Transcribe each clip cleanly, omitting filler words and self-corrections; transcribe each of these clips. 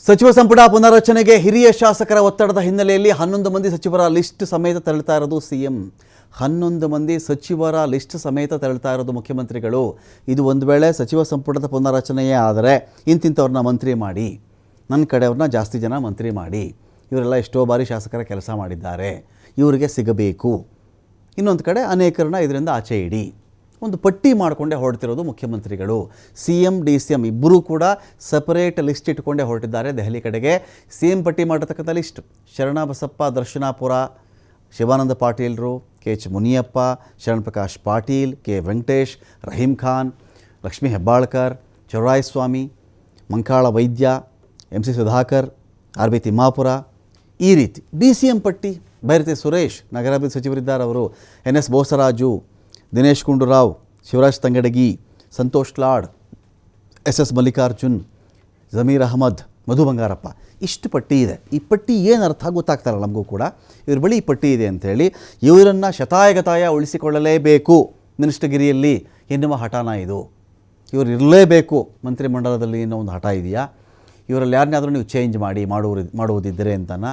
ಸಚಿವ ಸಂಪುಟ ಪುನರಚನೆಗೆ ಹಿರಿಯ ಶಾಸಕರ ಒತ್ತಡದ ಹಿನ್ನೆಲೆಯಲ್ಲಿ 11 ಮಂದಿ ಸಚಿವರ ಲಿಸ್ಟ್ ಸಮೇತ ತೆರಳುತ್ತಾ ಇರೋದು ಸಿಎಂ. 11 ಮಂದಿ ಸಚಿವರ ಲಿಸ್ಟ್ ಸಮೇತ ತೆರಳುತ್ತಾ ಇರೋದು ಮುಖ್ಯಮಂತ್ರಿಗಳು. ಇದು ಒಂದು ವೇಳೆ ಸಚಿವ ಸಂಪುಟದ ಪುನರಚನೆಯೇ ಆದರೆ ಇಂತಿಂಥವ್ರನ್ನ ಮಂತ್ರಿ ಮಾಡಿ, ನನ್ನ ಕಡೆಯವ್ರನ್ನ ಜಾಸ್ತಿ ಜನ ಮಂತ್ರಿ ಮಾಡಿ, ಇವರೆಲ್ಲ ಎಷ್ಟೋ ಬಾರಿ ಶಾಸಕರ ಕೆಲಸ ಮಾಡಿದ್ದಾರೆ, ಇವರಿಗೆ ಸಿಗಬೇಕು. ಇನ್ನೊಂದು ಕಡೆ ಅನೇಕರನ್ನ ಇದರಿಂದ ಆಚೆ ಇಡಿ, ಒಂದು ಪಟ್ಟಿ ಮಾಡಿಕೊಂಡೇ ಹೊರಡ್ತಿರೋದು ಮುಖ್ಯಮಂತ್ರಿಗಳು. CM DCM ಇಬ್ಬರೂ ಕೂಡ ಸಪರೇಟ್ ಲಿಸ್ಟ್ ಇಟ್ಕೊಂಡೇ ಹೊರಟಿದ್ದಾರೆ ದೆಹಲಿ ಕಡೆಗೆ. CM ಪಟ್ಟಿ ಮಾಡಿರ್ತಕ್ಕಂಥ ಲಿಸ್ಟ್ ಶರಣಬಸಪ್ಪ ದರ್ಶನಾಪುರ, ಶಿವಾನಂದ ಪಾಟೀಲ್ರು, KH Muniyappa, Sharan Prakash Patil, K Venkatesh, Rahim Khan, Lakshmi Hebbalkar, Chaurayaswamy, Mankal Vaidya, MC Sudhakar, RB Timmapur, ಈ ರೀತಿ. DCM ಪಟ್ಟಿ ಬೈರತಿ ಸುರೇಶ್ ನಗರಾಭಿವೃದ್ಧಿ ಸಚಿವರಿದ್ದಾರೆ, ಅವರು NS ಬೋಸರಾಜು, ದಿನೇಶ್ ಗುಂಡೂರಾವ್, ಶಿವರಾಜ್ ತಂಗಡಗಿ, ಸಂತೋಷ್ ಲಾಡ್, SS ಮಲ್ಲಿಕಾರ್ಜುನ್, ಜಮೀರ್ ಅಹಮದ್, ಮಧು ಬಂಗಾರಪ್ಪ. ಇಷ್ಟು ಪಟ್ಟಿ ಇದೆ. ಈ ಪಟ್ಟಿ ಏನು ಅರ್ಥ ಗೊತ್ತಾಗ್ತಾರಲ್ಲ ನಮಗೂ ಕೂಡ. ಇವ್ರ ಬಳಿ ಈ ಪಟ್ಟಿ ಇದೆ ಅಂಥೇಳಿ ಇವರನ್ನು ಶತಾಯಗತಾಯ ಉಳಿಸಿಕೊಳ್ಳಲೇಬೇಕು ಮಿನಿಸ್ಟರ್ಗಿರಿಯಲ್ಲಿ ಎನ್ನುವ ಹಠಾನ ಇದು. ಇವರು ಇರಲೇಬೇಕು ಮಂತ್ರಿಮಂಡಲದಲ್ಲಿ ಅನ್ನೋ ಒಂದು ಹಠ ಇದೆಯಾ? ಇವರಲ್ಲಿ ಯಾರನ್ನಾದರೂ ನೀವು ಚೇಂಜ್ ಮಾಡಿ ಮಾಡುವುದಿದ್ದರೆ ಅಂತನ.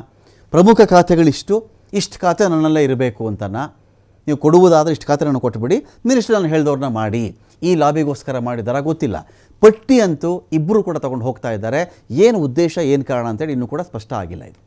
ಪ್ರಮುಖ ಖಾತೆಗಳಿಷ್ಟು, ಇಷ್ಟು ಖಾತೆ ನನ್ನಲ್ಲೇ ಇರಬೇಕು ಅಂತನ. ನೀವು ಕೊಡುವುದಾದರೆ ಇಷ್ಟು ಖಾತೆ ನಾನು ಕೊಟ್ಟುಬಿಡಿ, ಮಿನಿಸ್ಟರ್ ನಾನು ಹೇಳಿದವ್ರನ್ನ ಮಾಡಿ. ಈ ಲಾಬಿಗೋಸ್ಕರ ಮಾಡಿದಾರ ಗೊತ್ತಿಲ್ಲ. ಪಟ್ಟಿ ಅಂತೂ ಇಬ್ಬರು ಕೂಡ ತೊಗೊಂಡು ಹೋಗ್ತಾ ಇದ್ದಾರೆ. ಏನು ಉದ್ದೇಶ, ಏನು ಕಾರಣ ಅಂತೇಳಿ ಇನ್ನೂ ಕೂಡ ಸ್ಪಷ್ಟ ಆಗಿಲ್ಲ ಇದು.